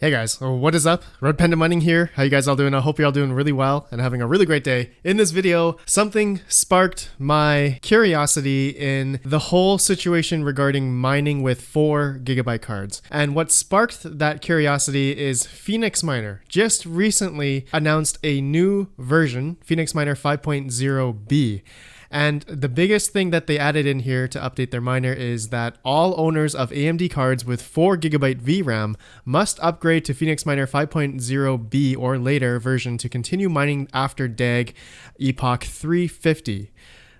Hey guys, what is up? Red Panda Mining here. How you guys all doing? I hope you're all doing really well and having a really great day. In this video, something sparked my curiosity in the whole situation regarding mining with 4GB cards. And what sparked that curiosity is PhoenixMiner just recently announced a new version, PhoenixMiner 5.0b. And the biggest thing that they added in here to update their miner is that all owners of AMD cards with 4GB VRAM must upgrade to PhoenixMiner 5.0b or later version to continue mining after DAG epoch 350.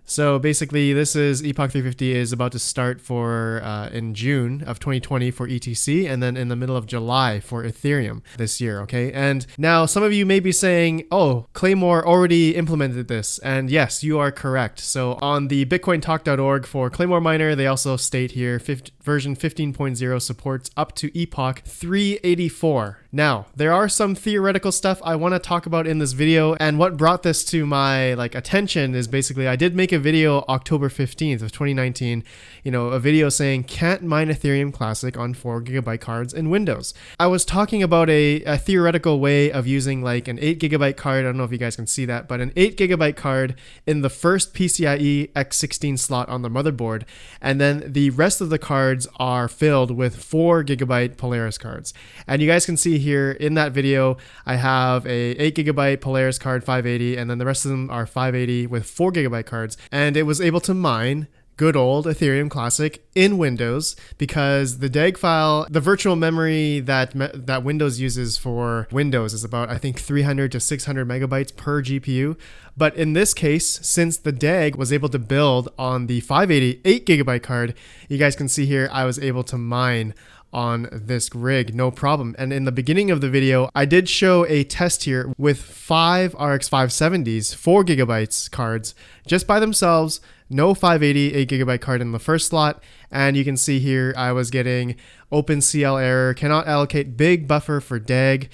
So basically, this is epoch 350 is about to start for in June of 2020 for ETC, and then in the middle of July for Ethereum this year. Okay, and now some of you may be saying, "Oh, Claymore already implemented this," and yes, you are correct. So on the BitcoinTalk.org for Claymore Miner, they also state here version 15.0 supports up to epoch 384. Now, there are some theoretical stuff I want to talk about in this video, and what brought this to my attention is basically I did make a video October 15th of 2019, a video saying can't mine Ethereum Classic on 4GB cards in Windows. I was talking about a theoretical way of using an 8GB card. I don't know if you guys can see that, but an 8GB card in the first PCIe X16 slot on the motherboard, and then the rest of the cards are filled with 4GB Polaris cards. And you guys can see here in that video, I have a 8GB Polaris card 580, and then the rest of them are 580 with 4GB cards. And it was able to mine good old Ethereum Classic in Windows because the DAG file, the virtual memory that Windows uses for Windows is about, I think, 300 to 600 megabytes per GPU. But in this case, since the DAG was able to build on the 580 8GB card, you guys can see here, I was able to mine on this rig, no problem. And in the beginning of the video, I did show a test here with 5 RX 570s, 4GB cards, just by themselves, no 580 8GB card in the first slot. And you can see here, I was getting OpenCL error, cannot allocate big buffer for DAG,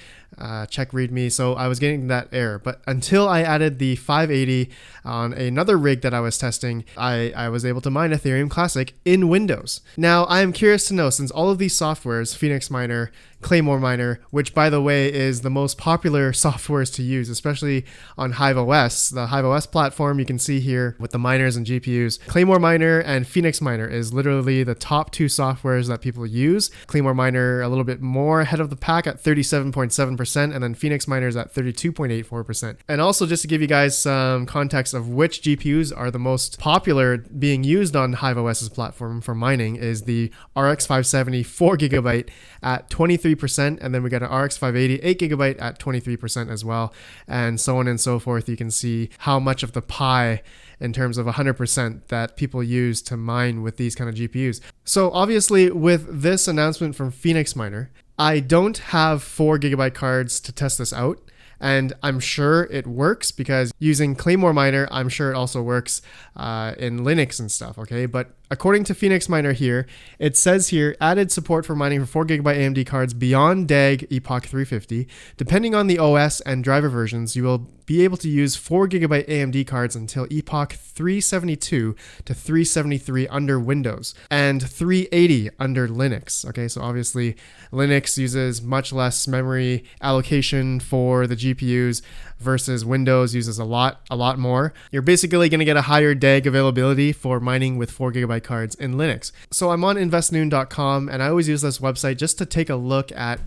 check readme. So I was getting that error, but until I added the 580 on another rig that I was testing, I was able to mine Ethereum Classic in Windows. Now I am curious to know, since all of these softwares, PhoenixMiner, Claymore Miner, which by the way is the most popular softwares to use, especially on HiveOS, the HiveOS platform, you can see here with the miners and GPUs, Claymore Miner and PhoenixMiner is literally the top two softwares that people use. Claymore Miner a little bit more ahead of the pack at 37.7%, and then PhoenixMiner is at 32.84%. And also, just to give you guys some context of which GPUs are the most popular being used on HiveOS's platform for mining, is the RX 570 4GB at 23%, and then we got an RX 580 8GB at 23% as well, and so on and so forth. You can see how much of the pie in terms of 100% that people use to mine with these kind of GPUs. So obviously with this announcement from PhoenixMiner, I don't have 4GB cards to test this out. And I'm sure it works because using Claymore Miner, I'm sure it also works in Linux and stuff, okay? But according to PhoenixMiner here, it says here, added support for mining for 4GB AMD cards beyond DAG epoch 350. Depending on the OS and driver versions, you will be able to use 4GB AMD cards until epoch 372 to 373 under Windows and 380 under Linux. Okay, so obviously Linux uses much less memory allocation for the GPUs versus Windows uses a lot more. You're basically going to get a higher DAG availability for mining with 4GB cards in Linux. So I'm on investnoon.com, and I always use this website just to take a look at,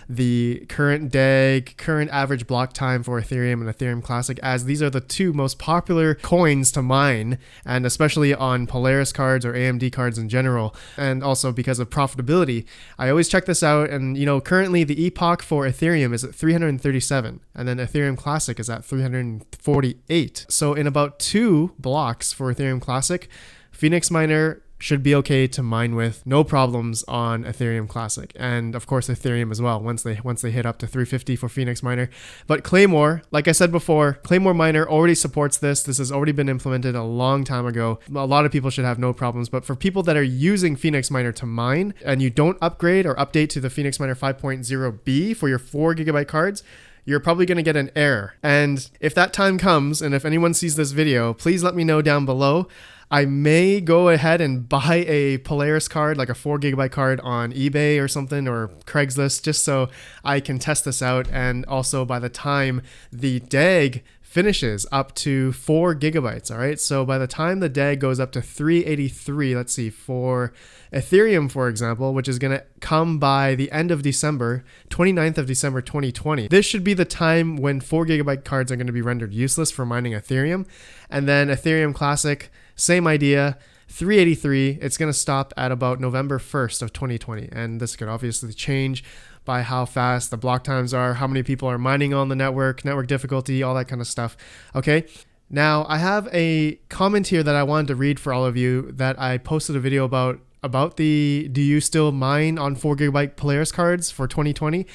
the current DAG, current average block time for Ethereum and Ethereum Classic, as these are the two most popular coins to mine, and especially on Polaris cards or AMD cards in general. And also because of profitability, I always check this out. And, currently the epoch for Ethereum is at 337, and then Ethereum Classic is at 348. So in about 2 blocks for Ethereum Classic, PhoenixMiner should be okay to mine with, no problems on Ethereum Classic, and of course Ethereum as well once they hit up to 350 for PhoenixMiner. But Claymore, like I said before, Claymore Miner already supports this. This has already been implemented a long time ago. A lot of people should have no problems, but for people that are using PhoenixMiner to mine and you don't upgrade or update to the PhoenixMiner 5.0b for your 4GB cards, you're probably going to get an error. And if that time comes, and if anyone sees this video, please let me know down below. I may go ahead and buy a Polaris card, like a 4 GB card on eBay or something, or Craigslist, just so I can test this out. And also by the time the DAG finishes up to 4 GB. All right. So by the time the DAG goes up to 383, let's see, for Ethereum, for example, which is going to come by the end of December, 29th of December, 2020. This should be the time when 4 GB cards are going to be rendered useless for mining Ethereum. And then Ethereum Classic, same idea. 383, it's going to stop at about November 1st of 2020. And this could obviously change by how fast the block times are, how many people are mining on the network difficulty, all that kind of stuff. Okay. Now I have a comment here that I wanted to read for all of you that I posted a video about the do you still mine on 4 GB Polaris cards for 2020?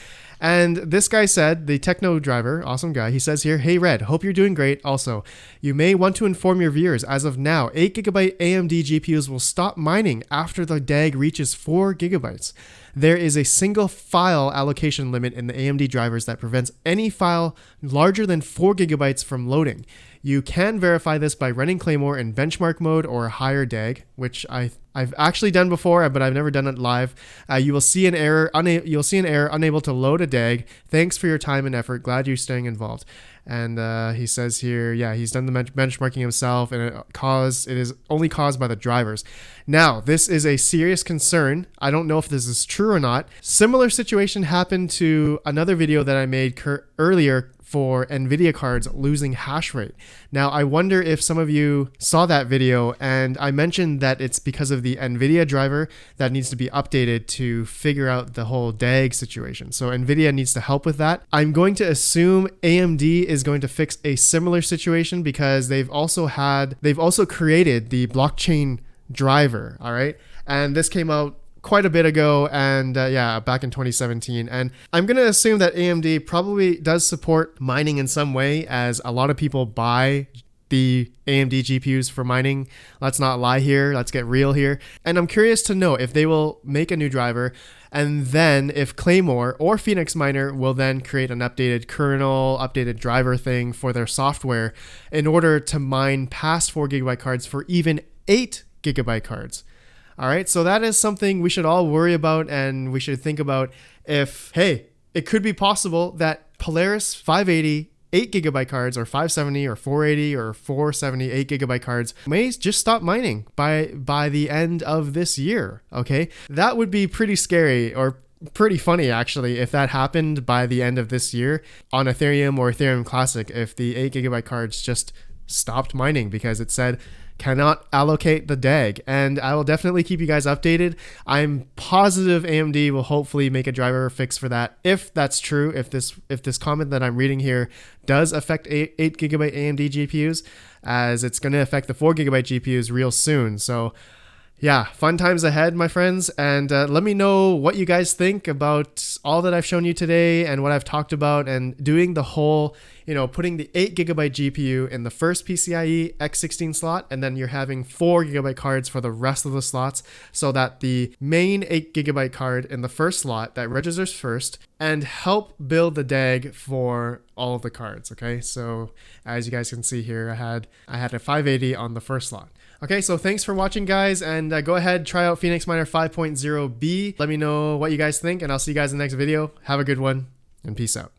And this guy said, the techno driver, awesome guy, he says here, "Hey Red, hope you're doing great. Also, you may want to inform your viewers, as of now, 8 GB AMD GPUs will stop mining after the DAG reaches 4 GB. There is a single file allocation limit in the AMD drivers that prevents any file larger than 4 GB from loading. You can verify this by running Claymore in benchmark mode or a higher DAG," which I've actually done before, but I've never done it live. You will see an error. You'll see an error, unable to load a DAG. Thanks for your time and effort. Glad you're staying involved. And he says here, yeah, he's done the benchmarking himself, and it is only caused by the drivers. Now, this is a serious concern. I don't know if this is true or not. Similar situation happened to another video that I made earlier for NVIDIA cards losing hash rate. Now, I wonder if some of you saw that video, and I mentioned that it's because of the NVIDIA driver that needs to be updated to figure out the whole DAG situation. So NVIDIA needs to help with that. I'm going to assume AMD is going to fix a similar situation because they've also created the blockchain driver, all right? And this came out quite a bit ago, and back in 2017. And I'm going to assume that AMD probably does support mining in some way, as a lot of people buy the AMD GPUs for mining. Let's not lie here. Let's get real here. And I'm curious to know if they will make a new driver, and then if Claymore or PhoenixMiner will then create an updated kernel, updated driver thing for their software in order to mine past 4 GB cards for even 8 GB cards. All right, so that is something we should all worry about, and we should think about if, hey, it could be possible that Polaris 580 8 GB cards, or 570 or 480 or 470 8 GB cards may just stop mining by the end of this year. Okay, that would be pretty scary, or pretty funny actually, if that happened by the end of this year on Ethereum or Ethereum Classic, if the 8 GB cards just stopped mining because it said cannot allocate the DAG. And I will definitely keep you guys updated. I'm positive AMD will hopefully make a driver fix for that. If that's true, if this comment that I'm reading here does affect 8 GB AMD GPUs, as it's going to affect the 4 GB GPUs real soon. So yeah, fun times ahead, my friends. And let me know what you guys think about all that I've shown you today and what I've talked about, and doing the whole, putting the 8 GB GPU in the first PCIe X16 slot, and then you're having 4 GB cards for the rest of the slots, so that the main 8 GB card in the first slot that registers first, and help build the DAG for all of the cards. Okay, so as you guys can see here, I had a 580 on the first slot. Okay, so thanks for watching, guys, and go ahead, try out PhoenixMiner 5.0b. Let me know what you guys think, and I'll see you guys in the next video. Have a good one, and peace out.